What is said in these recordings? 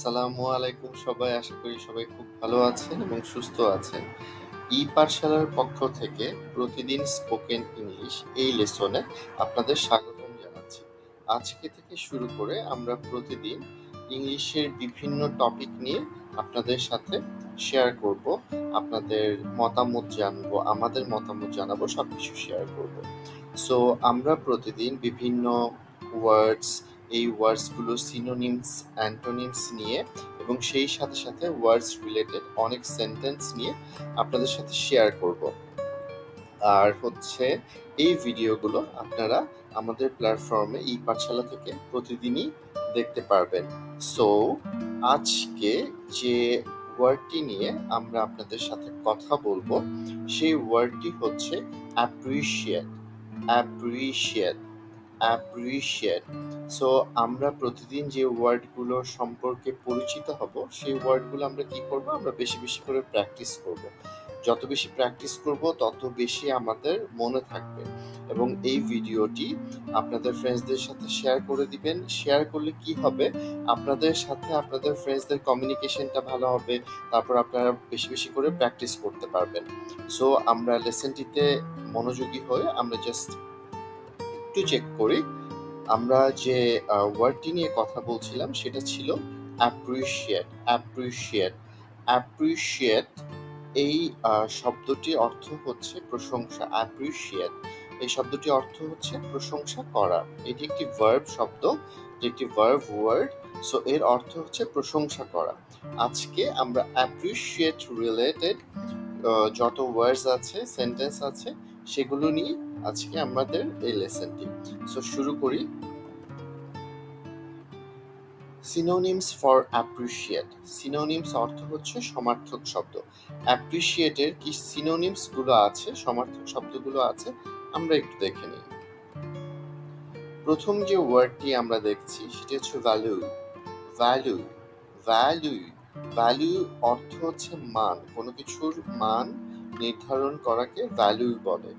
আসসালামু আলাইকুম সবাই। আশা করি সবাই খুব ভালো আছেন এবং সুস্থ আছেন। পাঠশালার পক্ষ থেকে প্রতিদিন স্পোকেন ইংলিশ এই লেসনে আপনাদের স্বাগতম জানাচ্ছি। আজকে থেকে শুরু করে আমরা প্রতিদিন ইংলিশের বিভিন্ন টপিক নিয়ে আপনাদের সাথে শেয়ার করব, আপনাদের মতামত জানবো, আমাদের মতামত জানাবো, সবকিছু শেয়ার করব। সো আমরা প্রতিদিন বিভিন্ন ওয়ার্ডস, এই ওয়ার্ডসগুলো সিনোনিমস, অ্যান্টোনিমস নিয়ে এবং সেই সাথে সাথে ওয়ার্ডস রিলেটেড অনেক সেন্টেন্স নিয়ে আপনাদের সাথে শেয়ার করব। আর এই ভিডিওগুলো আপনারা আমাদের প্ল্যাটফর্মে পাঠশালা থেকে প্রতিদিনই দেখতে পারবেন। সো আজকে যে ওয়ার্ডটি নিয়ে আমরা আপনাদের সাথে কথা বলবো সেই ওয়ার্ডটি হচ্ছে অ্যাপ্রিশিয়েট। অ্যাপ্রিশিয়েট অ্যাপ্রিশিয়েট সো আমরা প্রতিদিন যে ওয়ার্ডগুলো সম্পর্কে পরিচিত হব সেই ওয়ার্ডগুলো আমরা কি করব, আমরা বেশি বেশি করে প্র্যাকটিস করব। যত বেশি প্র্যাকটিস করব তত বেশি আমাদের মনে থাকবে। এবং এই ভিডিওটি আপনাদের ফ্রেন্ডসদের সাথে শেয়ার করে দিবেন। শেয়ার করলে কি হবে, আপনাদের সাথে আপনাদের ফ্রেন্ডসদের কমিউনিকেশনটা ভালো হবে, তারপর আপনারা বেশি বেশি করে প্র্যাকটিস করতে পারবেন। সো আমরা লেসনটিতে মনোযোগী হয়ে আমরা জাস্ট একটু চেক করি। আমরা যে ওয়ার্ডটি নিয়ে কথা বলছিলাম সেটা ছিল অ্যাপ্রিশিয়েট। অ্যাপ্রিশিয়েট অ্যাপ্রিশিয়েট এই শব্দটির অর্থ হচ্ছে প্রশংসা। অ্যাপ্রিশিয়েট এই শব্দটির অর্থ হচ্ছে প্রশংসা করা। এটি একটি ভার্ব শব্দ, একটি ভার্ব ওয়ার্ড। সো এর অর্থ হচ্ছে প্রশংসা করা। আজকে আমরা অ্যাপ্রিশিয়েট রিলেটেড যত ওয়ার্ডস আছে, সেন্টেন্স আছে, সেগুলো নিয়ে আজকে আমাদের এই লেসনটি। সো শুরু করি। Synonyms for appreciate. সিনোনিমস অর্থ হচ্ছে সমার্থক শব্দ। অ্যাপ্রিশিয়েটের কি সিনোনিমস গুলো আছে, সমার্থক শব্দগুলো আছে, আমরা একটু দেখে নিই। প্রথম যে ওয়ার্ডটি আমরা দেখছি সেটি হচ্ছে ভ্যালু। ভ্যালু ভ্যালু ভ্যালু অর্থ হচ্ছে মান। কোনো কিছুর মান নির্ধারণ করাকে ভ্যালু বলে।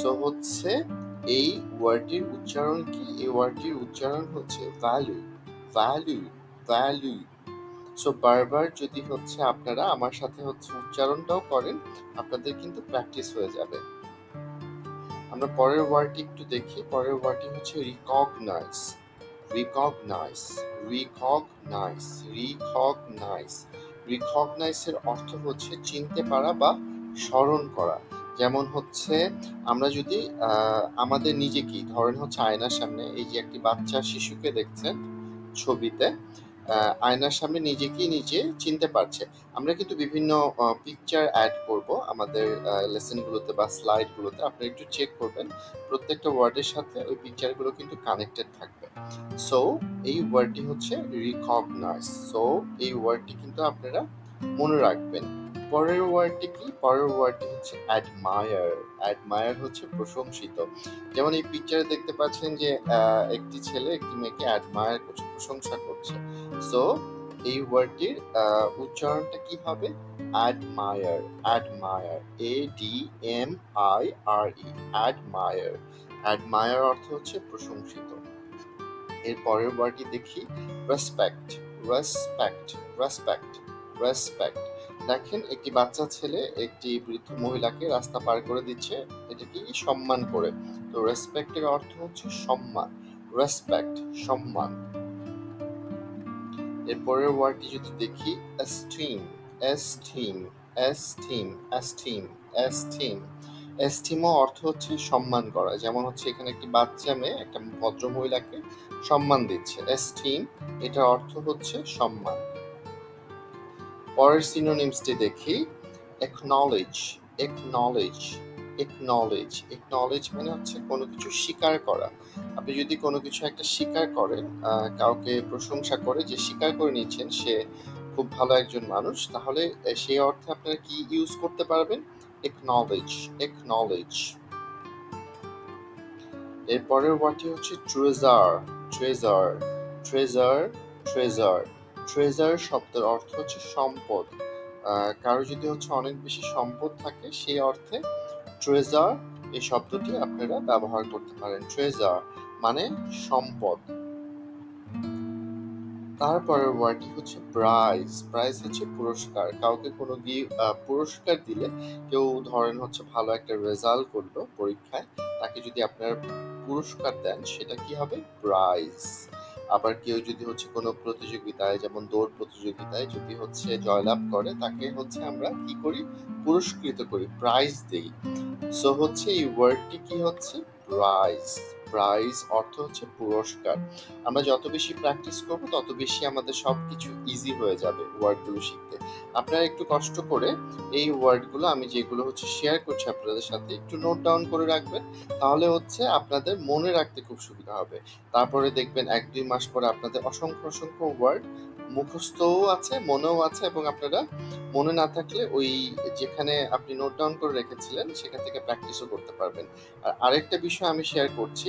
সো এই ওয়ার্ডটির উচ্চারণ কি? এই ওয়ার্ডটির উচ্চারণ হচ্ছে ভ্যালু। ভ্যালু ভ্যালু সো বারবার যদি আপনারা আমার সাথে উচ্চারণটাও করেন, আপনাদের কিন্তু প্র্যাকটিস হয়ে যাবে। আমরা পরের ওয়ার্ডটি একটু দেখি। পরের ওয়ার্ডটি হচ্ছে রিকগনাইজ। রিকগনাইজ রিকগনাইজ রিকগনাইজ রিকগনাইজের অর্থ হচ্ছে চিনতে পারা বা স্মরণ করা। যেমন আমরা যদি আমাদের নিজেকেই ধরেন আয়নার সামনে, এই যে একটি বাচ্চা শিশুকে দেখছেন ছবিতে, আয়নার সামনে নিজেকেই নিজে চিনতে পারছে। আমরা কিন্তু বিভিন্ন পিকচার অ্যাড করব আমাদের লেসনগুলোতে বা স্লাইডগুলোতে। আপনারা একটু চেক করবেন, প্রত্যেকটা ওয়ার্ডের সাথে ওই পিকচারগুলো কিন্তু কানেক্টেড থাকবে। সো এই ওয়ার্ডটি হচ্ছে রিকগনাইজ। সো এই ওয়ার্ডটি কিন্তু আপনারা মনে রাখবেন। পরের ওয়ার্ডটি কি? পরের ওয়ার্ডটি হচ্ছে অ্যাডমায়ার। অ্যাডমায়ার হচ্ছে প্রশংসিত। যেমন এই পিকচারে দেখতে পাচ্ছেন যে একটি ছেলে একটি মেয়েকে অ্যাডমায়ার করছে, প্রশংসা করছে। সো এই ওয়ার্ডটির উচ্চারণটা কি হবে? Admire. Admire ADMIRE admire. Admire অর্থ হচ্ছে প্রশংসিত। এর পরের ওয়ার্ডটি দেখি, রেসপেক্ট। রেসপেক্ট রেসপেক্ট রেসপেক্ট দেখেন একটি বাচ্চা ছেলে একটি বৃদ্ধ মহিলাকে রাস্তা পার করে দিচ্ছে, এটা কি? সম্মান করে। তো রেসপেক্টের অর্থ হচ্ছে সম্মান। রেসপেক্ট সম্মান। এরপরের ওয়ার্ডটি যদি দেখি, esteem. Esteem esteem esteem esteem এস্টিমও অর্থ হচ্ছে সম্মান করা। যেমন এখানে একটি বাচ্চা মেয়ে একটা ভদ্র মহিলাকে সম্মান দিচ্ছে। এস্টিম এটার অর্থ হচ্ছে সম্মান। পরের সিনোনিমসটি দেখি, একনলেজ। একনলেজ একনলেজ একনলেজ মানে হচ্ছে কোনো কিছু স্বীকার করা। আপনি যদি কোনো কিছু একটা স্বীকার করেন, কাউকে প্রশংসা করে যে স্বীকার করে নিচ্ছেন সে খুব ভালো একজন মানুষ, তাহলে সেই অর্থে আপনারা কি ইউজ করতে পারবেন? একনলেজ। একনলেজ। এরপরের ওয়ার্ডটি হচ্ছে treasure. Treasure treasure treasure treasure শব্দের অর্থ হচ্ছে সম্পদ। কারো যদি অনেক বেশি সম্পদ থাকে, সেই অর্থে ট্রেজার এই শব্দটি আপনারা ব্যবহার করতে পারেন। ট্রেজার মানে সম্পদ। তারপরের ওয়ার্ডটি হচ্ছে প্রাইজ। প্রাইজ হচ্ছে পুরস্কার। কাউকে কোনো পুরস্কার দিলে, কেউ ধরেন হচ্ছে ভালো একটা রেজাল্ট করলো পরীক্ষায়, তাকে যদি আপনারা পুরস্কার দেন সেটা কি হবে? প্রাইজ। আবার কেউ যদি হচ্ছে কোনো প্রতিযোগিতায়, যেমন দৌড় প্রতিযোগিতায় যদি হচ্ছে জয়লাভ করে, তাকে হচ্ছে আমরা কি করি? পুরস্কৃত করি, প্রাইজ দেই। সো হচ্ছে এই ওয়ার্ডটি কি হচ্ছে? প্রাইজ। প্রাইজ অর্থ হচ্ছে পুরস্কার। আমরা যত বেশি প্র্যাকটিস করব তত বেশি আমাদের সবকিছু ইজি হয়ে যাবে ওয়ার্ডগুলো শিখতে। আপনারা একটু কষ্ট করে এই ওয়ার্ডগুলো, আমি যেগুলো হচ্ছে শেয়ার করছি আপনাদের সাথে, একটু নোট ডাউন করে রাখবেন। তাহলে হচ্ছে আপনাদের মনে রাখতে খুব সুবিধা হবে। তারপরে দেখবেন 1-2 মাস পরে আপনাদের অসংখ্য অসংখ্য ওয়ার্ড মুখস্থও আছে, মনেও আছে, এবং আপনারা মনে না থাকলে ওই যেখানে আপনি নোট ডাউন করে রেখেছিলেন সেখান থেকে প্র্যাকটিসও করতে পারবেন। আর আরেকটা বিষয় আমি শেয়ার করছি,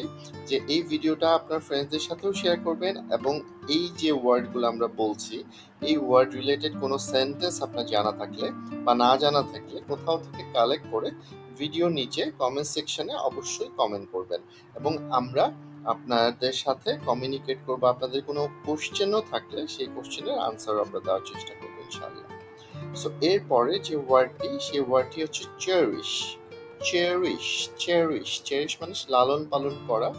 যে এই ভিডিওটা আপনার ফ্রেন্ডসদের সাথেও শেয়ার করবেন, এবং এই যে ওয়ার্ডগুলো আমরা বলছি, এই ওয়ার্ড রিলেটেড কোনো সেন্টেন্স আপনার জানা থাকলে বা না জানা থাকলে কোথাও থেকে কালেক্ট করে ভিডিও নিচে কমেন্ট সেকশনে অবশ্যই কমেন্ট করবেন, এবং আমরা আপনাদের সাথে কমিউনিকেট করবো। আপনাদের কোনো কোশ্চেনও থাকলে সেই কোশ্চেনের আনসার আমরা দেওয়ার চেষ্টা করবো ইনশাআল্লাহ। সো এরপরে যে ওয়ার্ডটি, সেই ওয়ার্ডটি হচ্ছে চেরিশ। চেরিশ, চেরিশ, চেরিশ মানে লালন পালন করা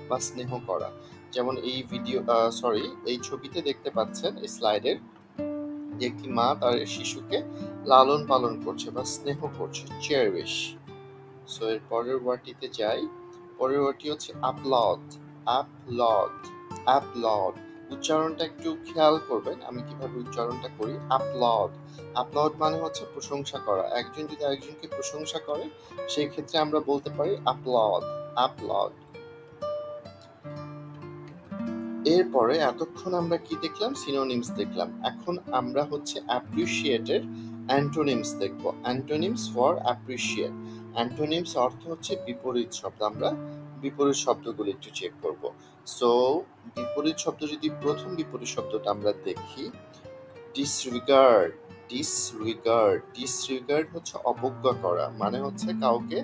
বা স্নেহ করা। যেমন এই এই ছবিতে দেখতে পাচ্ছেন, এই স্লাইডের, একটি মা তার শিশুকে লালন পালন করছে বা স্নেহ করছে, চেরিশ। সো এর পরের ওয়ার্ডটিতে যাই। পরের ওয়ার্ডটি হচ্ছে আপলড। Upload, upload. উচ্চারণটা একটু খেয়াল করবেন, আমি কিভাবে উচ্চারণটা করি। আপলড, আপলড মানে হচ্ছে প্রশংসা করা। একজন যদি আরেকজনকে প্রশংসা করে, সেই ক্ষেত্রে আমরা বলতে পারি আপলড, আপলড। এরপরে এতক্ষণ আমরা কি দেখলাম? সিনোনিমস দেখলাম। এখন আমরা হচ্ছে অ্যাপ্রিশিয়েটের অ্যান্টোনিমস দেখব। Antonyms for appreciate. অ্যান্টোনিমস অর্থ হচ্ছে বিপরীত শব্দ। আমরা বিপরীত শব্দগুলো একটু চেক করব। সো বিপরীত শব্দ, যদি প্রথম বিপরীত শব্দটা আমরা দেখি, ডিসরিগার্ড। ডিসরিগার্ড, ডিসরিগার্ড হচ্ছে অবজ্ঞা করা, মানে হচ্ছে কাউকে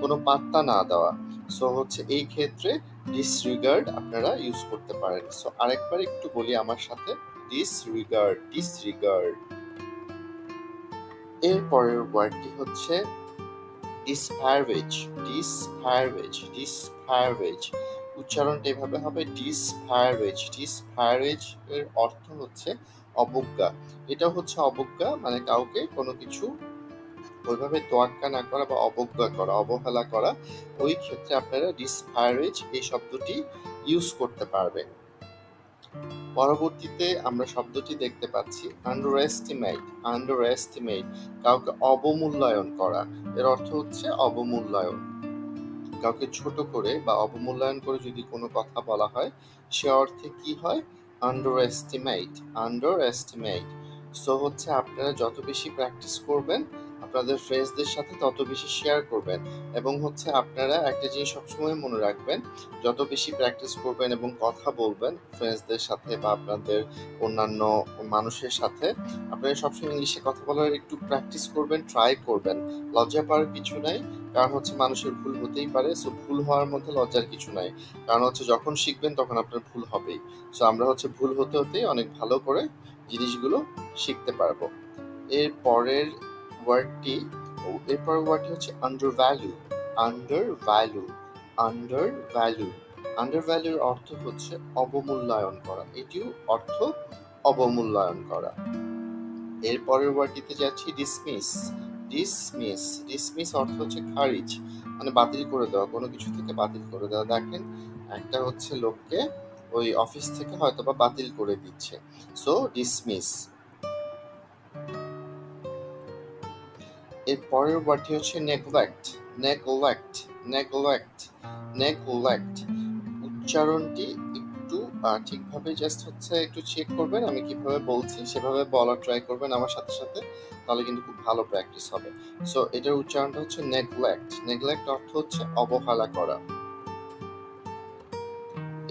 কোনো পাত্তা না দেওয়া। সো হচ্ছে এই ক্ষেত্রে ডিসরিগার্ড আপনারা ইউজ করতে পারেন। সো আরেকবার একটু বলি আমার সাথে, ডিসরিগার্ড, ডিসরিগার্ড। এর পরের ওয়ার্ডটি হচ্ছে ডিসপ্যারেজ। ডিসপ্যারেজ, ডিসপ্যারেজ। উচ্চারণটা এভাবে হবে, ডিসপ্যারেজ। ডিসপ্যারেজ এর অর্থ হচ্ছে অবজ্ঞা। এটা হচ্ছে অবজ্ঞা, মানে কাউকে কোনো কিছু ওইভাবে তোয়াক্কা না করা বা অবজ্ঞা করা, অবহেলা করা। ওই ক্ষেত্রে আপনারা ডিসপ্যারেজ এই শব্দটি ইউজ করতে পারবেন। পরবর্তীতে আমরা শব্দটি দেখতে পাচ্ছি আন্ডার এস্টিমেট। আন্ডার এস্টিমেট, কাউকে অবমূল্যায়ন করা। এর অর্থ হচ্ছে অবমূল্যায়ন। কাউকে ছোট করে বা অবমূল্যায়ন করে যদি কোনো কথা বলা হয়, সে অর্থে কি হয়? Under estimate, under estimate. So হচ্ছে আপনারা যত বেশি প্র্যাকটিস করবেন আপনাদের ফ্রেন্ডসদের সাথে, তত বেশি শেয়ার করবেন, এবং হচ্ছে আপনারা একটা জিনিস সবসময় মনে রাখবেন, যত বেশি প্র্যাকটিস করবেন এবং কথা বলবেন ফ্রেন্ডসদের সাথে বা আপনাদের অন্যান্য মানুষের সাথে, আপনারা সবসময় ইংলিশে কথা বলার একটু প্র্যাকটিস করবেন, ট্রাই করবেন। লজ্জা পাওয়ার কিছু নাই, কারণ হচ্ছে মানুষের ভুল হতেই পারে। সো ভুল হওয়ার মধ্যে লজ্জার কিছু নাই, কারণ হচ্ছে যখন শিখবেন তখন আপনার ভুল হবেই। সো আমরা হচ্ছে ভুল হতে হতেই অনেক ভালো করে জিনিসগুলো শিখতে পারবো। এর পরের ওয়ার্ডটি হচ্ছে under value. Under value, under value. Under ভ্যালুর অর্থ হচ্ছে অবমূল্যায়ন করা। এটিও অর্থ অবমূল্যায়ন করা। এর পরের ওয়ার্ডটিতে যাচ্ছি ডিসমিস। ডিসমিস, ডিসমিস অর্থ হচ্ছে খারিজ, মানে বাতিল করে দেওয়া, কোনো কিছু থেকে বাতিল করে দেওয়া। দেখেন একটা হচ্ছে লোককে ওই অফিস থেকে হয়তো বা বাতিল করে দিচ্ছে, সো ডিসমিস। এর পরের ওয়ার্ডটি হচ্ছে নেগলেক্ট। Neglect, neglect, neglect. উচ্চারণটি একটু ঠিকভাবে জাস্ট হচ্ছে একটু চেক করবেন, আমি কিভাবে বলছি সেভাবে বলার ট্রাই করবেন আমার সাথে সাথে, তাহলে কিন্তু খুব ভালো প্র্যাকটিস হবে। সো এটার উচ্চারণটা হচ্ছে নেগলেক্ট। নেগলেক্ট অর্থ হচ্ছে অবহেলা করা।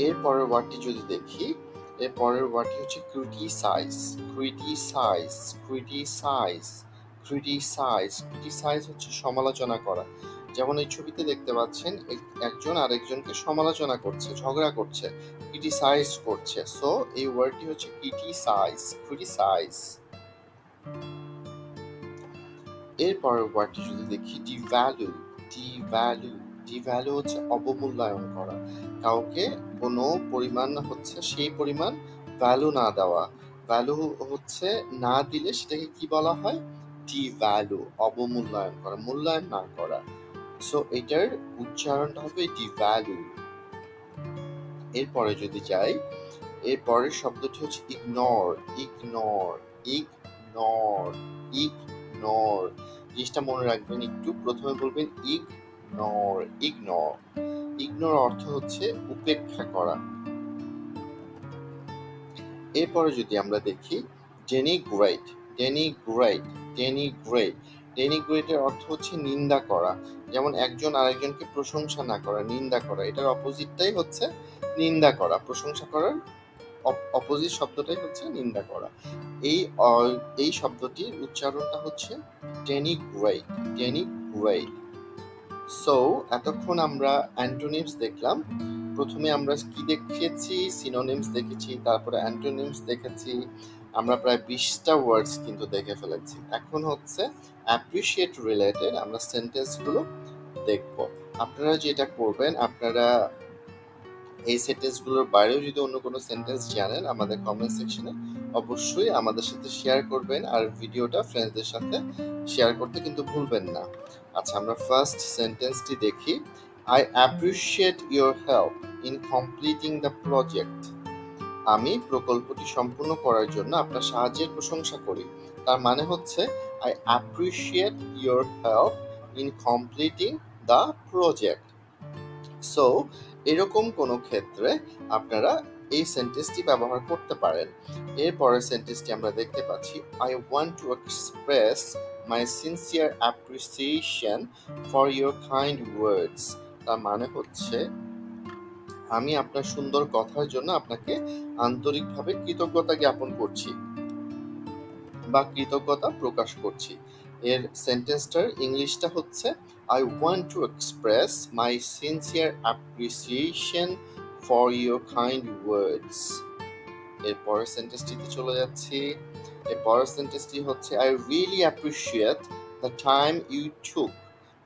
এর পরের ওয়ার্ডটি যদি দেখি, এর পরের ওয়ার্ডটি হচ্ছে criticise. Criticise, criticise, criticise. Criticise হচ্ছে সমালোচনা করা। যেমন এই ছবিতে দেখতে পাচ্ছেন একজন আরেকজনকে সমালোচনা করছে, ঝগড়া করছে, ক্রিটিসাইজ করছে। সো এই ওয়ার্ডটি হচ্ছে ক্রিটিসাইজ, ক্রিটিসাইজ। এরপরের ওয়ার্ডটি যদি দেখি ডিভ্যালু, ডিভ্যালু, ডিভ্যালু হচ্ছে অবমূল্যায়ন করা, কাউকে কোনো পরিমাণ হচ্ছে সেই পরিমাণ ভ্যালু না দেওয়া। ভ্যালু হচ্ছে না দিলে সেটাকে কি বলা হয়? ডিভ্যালু, অবমূল্যায়ন করা, মূল্যায়ন না করা। সো এটার উচ্চারণটা হবে ডিভ্যালু। এরপরে যদি যাই, এরপরের শব্দটি হচ্ছে ইগনোর, ইগনোর, ইগনোর, ইগনোর। জিনিসটা মনে রাখবেন একটু, প্রথমে বলবেন ইগনোর, ইগনোর। ইগনোর অর্থ হচ্ছে উপেক্ষা করা। এরপরে যদি আমরা দেখি ডেনিগ্রেট, ডেনিগ্রেট, ডেনিগ্রেট। ডেনিগ্রেটের অর্থ হচ্ছে নিন্দা করা। যেমন একজন আরেকজনকে প্রশংসা না করা, নিন্দা করা। এটার অপোজিটটাই হচ্ছে নিন্দা করা। প্রশংসা করার অপোজিট শব্দটাই হচ্ছে নিন্দা করা। এই শব্দটির উচ্চারণটা হচ্ছে ডেনিগ্রেট, ডেনিগ্রেট। সো এতক্ষণ আমরা অ্যান্টোনিমস দেখলাম। প্রথমে আমরা কি দেখেছি? সিনোনিমস দেখেছি, তারপরে অ্যান্টোনিমস দেখেছি। আমরা প্রায় 20টা ওয়ার্ডস কিন্তু দেখে ফেলেছি। এখন হচ্ছে অ্যাপ্রিশিয়েট রিলেটেড আমরা সেন্টেন্সগুলো দেখব। আপনারা যেটা করবেন, আপনারা এই সেন্টেন্সগুলোর বাইরেও যদি অন্য কোনো সেন্টেন্স জানেন, আমাদের কমেন্ট সেকশনে অবশ্যই আমাদের সাথে শেয়ার করবেন, আর ভিডিওটা ফ্রেন্ডসদের সাথে শেয়ার করতে কিন্তু ভুলবেন না। আচ্ছা, আমরা ফার্স্ট সেন্টেন্সটি দেখি। I appreciate your help in completing the project. আমি প্রকল্পটি সম্পূর্ণ করার জন্য আপনার সাহায্যের প্রশংসা করি। তার মানে হচ্ছে I appreciate your help in completing the project. So এরকম কোনো ক্ষেত্রে আপনারা এই সেন্টেন্সটি ব্যবহার করতে পারেন। এরপরের সেন্টেন্সটি আমরা দেখতে পাচ্ছি, I want to express my sincere appreciation for your kind ওয়ার্ডস। তার মানে হচ্ছে আমি আপনার সুন্দর কথার জন্য আপনাকে আন্তরিকভাবে কৃতজ্ঞতা জ্ঞাপন করছি বা কৃতজ্ঞতা প্রকাশ করছি। এর সেন্টেন্সটার ইংলিশটা হচ্ছে I want to express my sincere appreciation for your kind words. এর পরের সেন্টেন্সটিতে চলে যাচ্ছি। এর পরের সেন্টেন্সটি হচ্ছে I really appreciate the time you took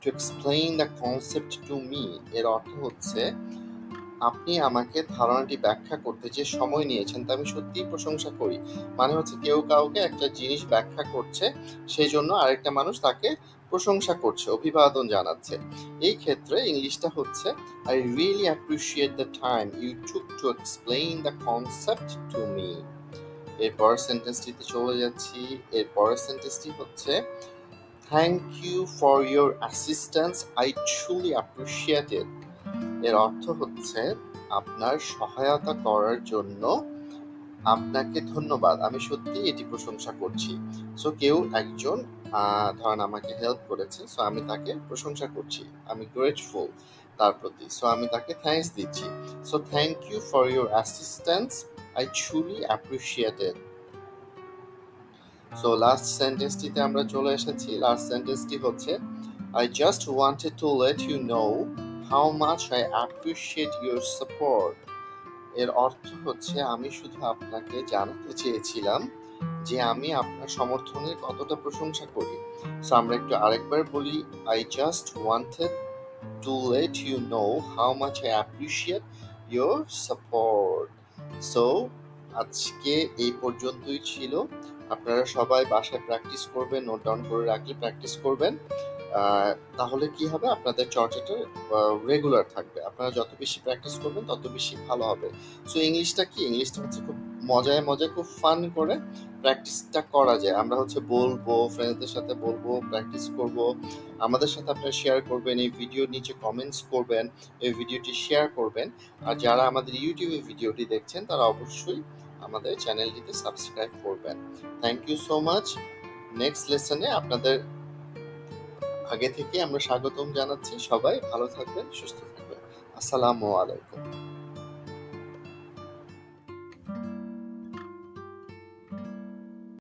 to explain the concept to me. এর অর্থ হচ্ছে আপনি আমাকে ধারণাটি ব্যাখ্যা করতে যে সময় নিয়েছেন তা আমি সত্যিই প্রশংসা করি। মানে হচ্ছে কেউ কাউকে একটা জিনিস ব্যাখ্যা করছে, সেই জন্য আরেকটা মানুষ তাকে প্রশংসা করছে, অভিবাদন জানাচ্ছে। এই ক্ষেত্রে ইংলিশটা হচ্ছে I really appreciate the time you took to explain the concept to me. এরপর সেন্টেন্সটিতে চলে যাচ্ছি। এরপর সেন্টেন্সটি হচ্ছে Thank you for your assistance, I truly appreciate it. এর অর্থ হচ্ছে আপনার সহায়তা করার জন্য আপনাকে ধন্যবাদ, আমি সত্যি এটি প্রশংসা করছি। সো কেউ একজন ধরেন আমাকে হেল্প করেছে, সো আমি তাকে প্রশংসা করছি, আমি গ্রেটফুল তার প্রতি, সো আমি তাকে থ্যাঙ্কস দিচ্ছি। So thank you for your assistance, I truly appreciate it. So last সেন্টেন্সটিতে আমরা চলে এসেছি। লাস্ট সেন্টেন্সটি হচ্ছে I just wanted to let you know how much I appreciate your support. এর অর্থ হচ্ছে আমি শুধু আপনাকে জানাতে চেয়েছিলাম যে আমি আপনার সমর্থনের কতটা প্রশংসা করি। সো আমরা একটু আরেকবার বলি, I just wanted to let you know how much I appreciate your support. So আজকে এই পর্যন্তই ছিল। আপনারা সবাই বাসায় প্র্যাকটিস করবেন, নোট ডাউন করে রাখলে প্র্যাকটিস করবেন। তাহলে কি হবে, আপনাদের চর্চাটা রেগুলার থাকবে। আপনারা যত বেশি প্র্যাকটিস করবেন তত বেশি ভালো হবে। সো ইংলিশটা কি, ইংলিশটা হচ্ছে খুব মজায় মজায়, খুব ফান করে প্র্যাকটিসটা করা যায়। আমরা হচ্ছে বলবো, ফ্রেন্ডসদের সাথে বলবো, প্র্যাকটিস করব। আমাদের সাথে আপনারা শেয়ার করবেন, এই ভিডিওর নিচে কমেন্টস করবেন, এই ভিডিওটি শেয়ার করবেন। আর যারা আমাদের ইউটিউবে ভিডিওটি দেখছেন তারা অবশ্যই আমাদের চ্যানেলটিতে সাবস্ক্রাইব করবেন। Thank you so much. Next লেসনে আপনাদের আগে থেকে আমরা স্বাগতম জানাচ্ছি। সবাই ভালো থাকবেন, সুস্থ থাকবেন। আসসালামু আলাইকুম।